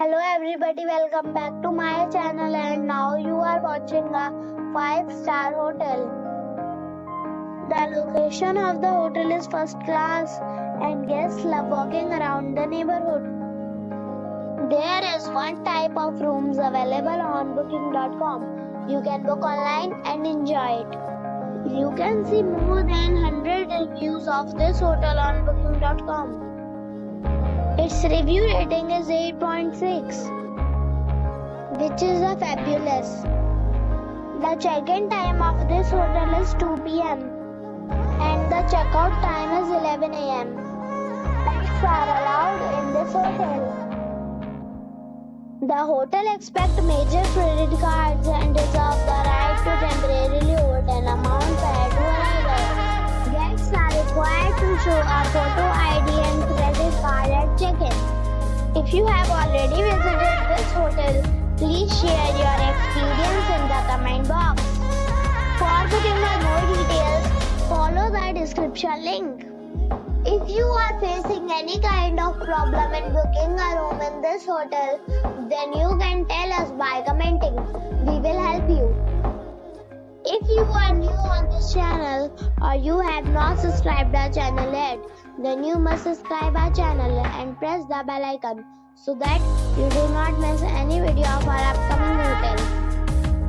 Hello everybody, welcome back to my channel and now you are watching a 5-star hotel. The location of the hotel is first class and guests love walking around the neighborhood. There is one type of rooms available on booking.com. You can book online and enjoy it. You can see more than 100 reviews of this hotel on booking.com. Its review rating is 8.6, which is a fabulous. The check-in time of this hotel is 2 p.m. and the checkout time is 11 a.m. Pets are allowed in this hotel. The hotel accepts major credit cards and reserves the right to temporarily hold an amount prior to arrival. Guests are required to show a photo ID and credit card at check-in. If you have already visited this hotel, please share your experience in the comment box. For booking or more details, follow the description link. If you are facing any kind of problem in booking a room in this hotel, then you can tell us by commenting. We will help you. If you are new on this channel or you have not subscribed our channel yet, then you must subscribe our channel and press the bell icon so that you do not miss any video of our upcoming hotel.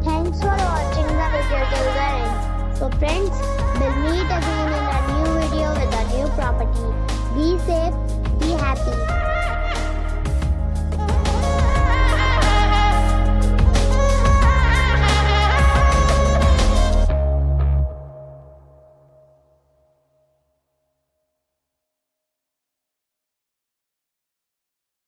Thanks for watching the video till the end. So friends, we'll meet again in a new video with a new property. Be safe, be happy.